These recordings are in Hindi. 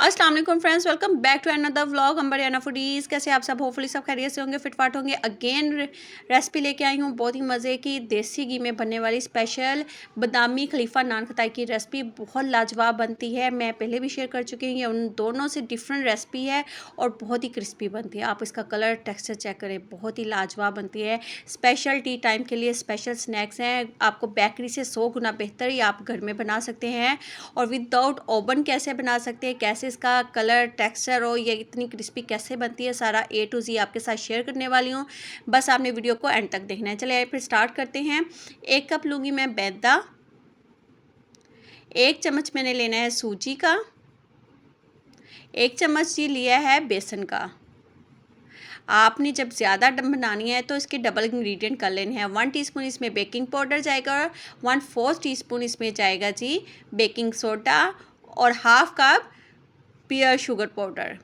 अस्सलाम वालेकुम friends, welcome back to another vlog. हम बरियाना फूडीज़। कैसे आप सब? होपफुली सब खैरियत से होंगे, फिटफाट होंगे। अगेन रेसिपी लेके आई हूँ बहुत ही मज़े की देसी घी में बनने वाली स्पेशल बादामी खलीफा नान खटाई की रेसिपी। बहुत लाजवाब बनती है, मैं पहले भी शेयर कर चुकी हूँ। ये उन दोनों से डिफरेंट रेसिपी है और बहुत ही क्रिस्पी बनती है। आप इसका कलर टेक्सचर चेक करें, बहुत ही लाजवाब बनती है। स्पेशल टी टाइम के लिए स्पेशल स्नैक्स हैं। आपको बेकरी से 100 गुना बेहतर ही आप घर में बना सकते हैं। और विदाउट ओवन कैसे बना सकते हैं, कैसे इसका कलर टेक्सचर हो, ये इतनी क्रिस्पी कैसे बनती है, सारा A to Z आपके साथ शेयर करने वाली हूँ। बस आपने वीडियो को एंड तक देखना है। चलिए फिर स्टार्ट करते हैं। 1 कप लूँगी मैं मैदा, 1 चम्मच मैंने लेना है सूजी का, 1 चम्मच जी लिया है बेसन का। आपने जब ज़्यादा बनानी है तो इसके डबल इंग्रेडिएंट कर लेने हैं। 1 टीस्पून इसमें बेकिंग पाउडर जाएगा और 1/4 टीस्पून इसमें जाएगा जी बेकिंग सोडा और half cup pure sugar powder.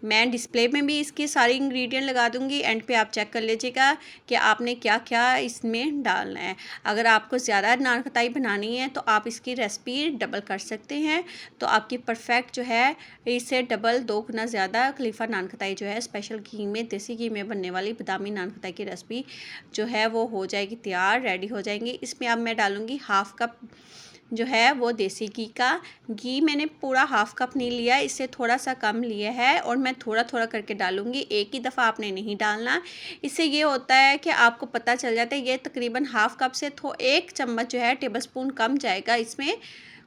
मैं डिस्प्ले में भी इसके सारे इंग्रेडिएंट लगा दूंगी, एंड पे आप चेक कर लीजिएगा कि आपने क्या क्या इसमें डालना है। अगर आपको ज़्यादा नान खटाई बनानी है तो आप इसकी रेसिपी डबल कर सकते हैं, तो आपकी परफेक्ट जो है इससे डबल 2 गुना ज़्यादा खलीफा नान खटाई जो है स्पेशल घी में, देसी घी में बनने वाली बादामी नान खटाई की रेसिपी जो है वो हो जाएगी तैयार, रेडी हो जाएंगी। इसमें अब मैं डालूँगी हाफ कप जो है वो देसी घी का। घी मैंने पूरा हाफ कप नहीं लिया, इससे थोड़ा सा कम लिया है और मैं थोड़ा थोड़ा करके डालूंगी, एक ही दफ़ा आपने नहीं डालना। इससे ये होता है कि आपको पता चल जाता है ये तकरीबन हाफ कप से 1 चम्मच जो है टेबल स्पून कम जाएगा इसमें,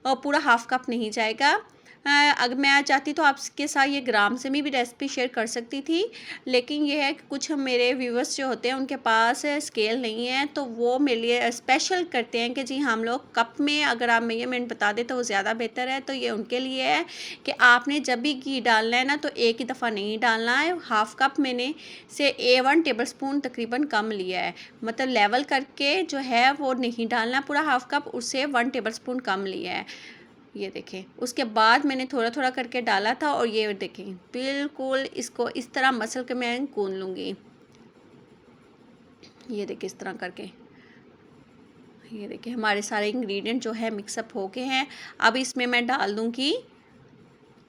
और पूरा हाफ कप नहीं जाएगा। अगर मैं चाहती तो आपके साथ ये ग्राम से भी रेसिपी शेयर कर सकती थी, लेकिन ये है कि कुछ मेरे व्यूवर्स जो होते हैं उनके पास स्केल नहीं है, तो वो मेरे लिए स्पेशल करते हैं कि जी हम लोग कप में अगर आप मेजरमेंट बता दें तो वो ज़्यादा बेहतर है। तो ये उनके लिए है कि आपने जब भी घी डालना है ना तो एक ही दफ़ा नहीं डालना है। हाफ कप मैंने से 1 टेबल स्पून तकरीबन कम लिया है, मतलब लेवल करके जो है वो नहीं डालना पूरा हाफ कप, उससे 1 टेबल स्पून कम लिया है। ये देखें, उसके बाद मैंने थोड़ा थोड़ा करके डाला था और ये देखें बिल्कुल इसको इस तरह मसल के मैं गूंद लूँगी। ये देखिए इस तरह करके, ये देखिए हमारे सारे इंग्रेडिएंट जो है मिक्सअप हो गए हैं। अब इसमें मैं डाल दूँगी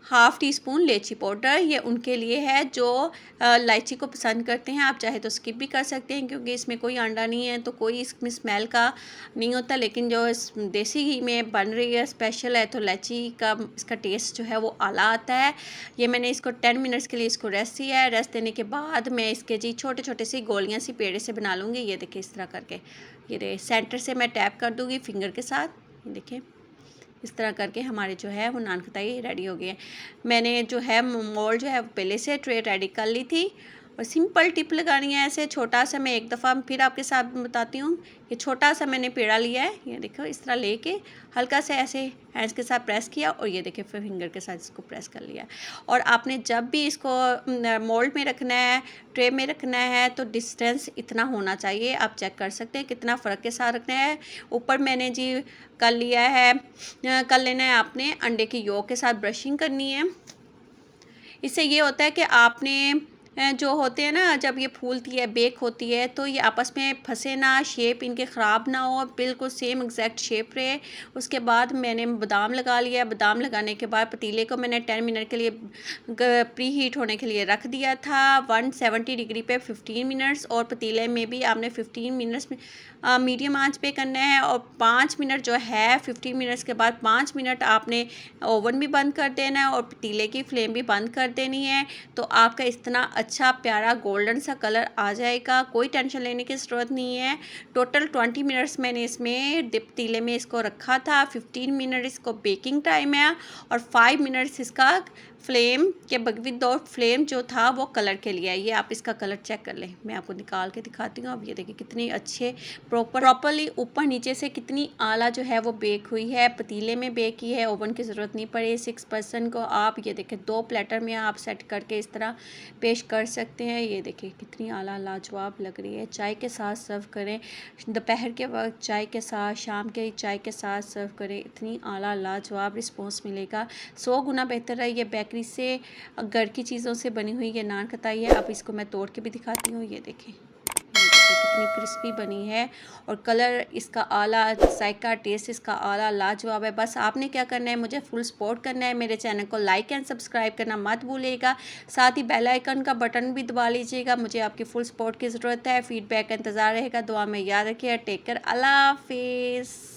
हाफ़ टी स्पून इलायची पाउडर। ये उनके लिए है जो इलायची को पसंद करते हैं। आप चाहे तो स्किप भी कर सकते हैं क्योंकि इसमें कोई अंडा नहीं है तो कोई इसमें स्मेल का नहीं होता, लेकिन जो इस देसी घी में बन रही है स्पेशल है तो इलायची का इसका टेस्ट जो है वो आला आता है। ये मैंने इसको 10 मिनट्स के लिए इसको रेस्ट दिया है। रेस्ट देने के बाद मैं इसके जी छोटे छोटे सी गोलियाँ सी पेड़े से बना लूँगी। ये देखिए इस तरह करके, ये सेंटर से मैं टैप कर दूँगी फिंगर के साथ। ये देखिए इस तरह करके हमारे जो है वो नान खटाई रेडी हो गई है। मैंने जो है मोल्ड जो है पहले से ट्रे रेडी कर ली थी और सिंपल टिप लगानी है ऐसे छोटा सा। मैं एक दफ़ा फिर आपके साथ बताती हूँ। ये छोटा सा मैंने पेड़ा लिया है, ये देखो इस तरह लेके हल्का से ऐसे हैंड्स के साथ प्रेस किया और ये देखिए फिर फिंगर के साथ इसको प्रेस कर लिया। और आपने जब भी इसको मोल्ड में रखना है, ट्रे में रखना है, तो डिस्टेंस इतना होना चाहिए। आप चेक कर सकते हैं कितना फ़र्क के साथ रखना है। ऊपर मैंने जी कर लिया है, कर लेना है आपने अंडे की योक के साथ ब्रशिंग करनी है। इससे ये होता है कि आपने जो होते हैं ना जब ये फूलती है बेक होती है तो ये आपस में फंसे ना, शेप इनके ख़राब ना हो, बिल्कुल सेम एग्जैक्ट शेप रहे। उसके बाद मैंने बादाम लगा लिया। बादाम लगाने के बाद पतीले को मैंने 10 मिनट के लिए प्री हीट होने के लिए रख दिया था 170 डिग्री पे 15 मिनट्स, और पतीले में भी आपने 15 मिनट्स मीडियम आंच पे करना है। और 5 मिनट जो है 15 मिनट्स के बाद 5 मिनट आपने ओवन भी बंद कर देना है और पतीले की फ्लेम भी बंद कर देनी है। तो आपका इतना अच्छा प्यारा गोल्डन सा कलर आ जाएगा, कोई टेंशन लेने की ज़रूरत नहीं है। टोटल 20 मिनट्स मैंने इसमें पतीले में इसको रखा था। 15 मिनट इसको बेकिंग टाइम है और 5 मिनट्स इसका फ्लेम के विदाउट फ्लेम जो था वो कलर के लिए है। ये आप इसका कलर चेक कर लें, मैं आपको निकाल के दिखाती हूँ। अब ये देखिए कितनी अच्छे प्रॉपरली ऊपर नीचे से कितनी आला जो है वो बेक हुई है। पतीले में बेक की है, ओवन की ज़रूरत नहीं पड़ी। 6% को आप ये देखें 2 प्लेटर में आप सेट करके इस तरह पेश कर सकते हैं। ये देखिए कितनी आला लाजवाब लग रही है। चाय के साथ सर्व करें, दोपहर के वक्त चाय के साथ, शाम के चाय के साथ सर्व करें, इतनी आला लाजवाब रिस्पॉन्स मिलेगा। 100 गुना बेहतर है ये बेकरी से, घर की चीज़ों से बनी हुई ये नान खटाई है। अब इसको मैं तोड़ के भी दिखाती हूँ। ये देखें कितनी क्रिस्पी बनी है और कलर इसका आला, जायका, टेस्ट इसका आला लाजवाब है। बस आपने क्या करना है, मुझे फुल सपोर्ट करना है। मेरे चैनल को लाइक एंड सब्सक्राइब करना मत भूलिएगा। साथ ही बेल आइकन का बटन भी दबा लीजिएगा। मुझे आपकी फुल सपोर्ट की ज़रूरत है। फीडबैक का इंतज़ार रहेगा। दुआ में याद रखिए। Take care. अल्लाह हाफिज़।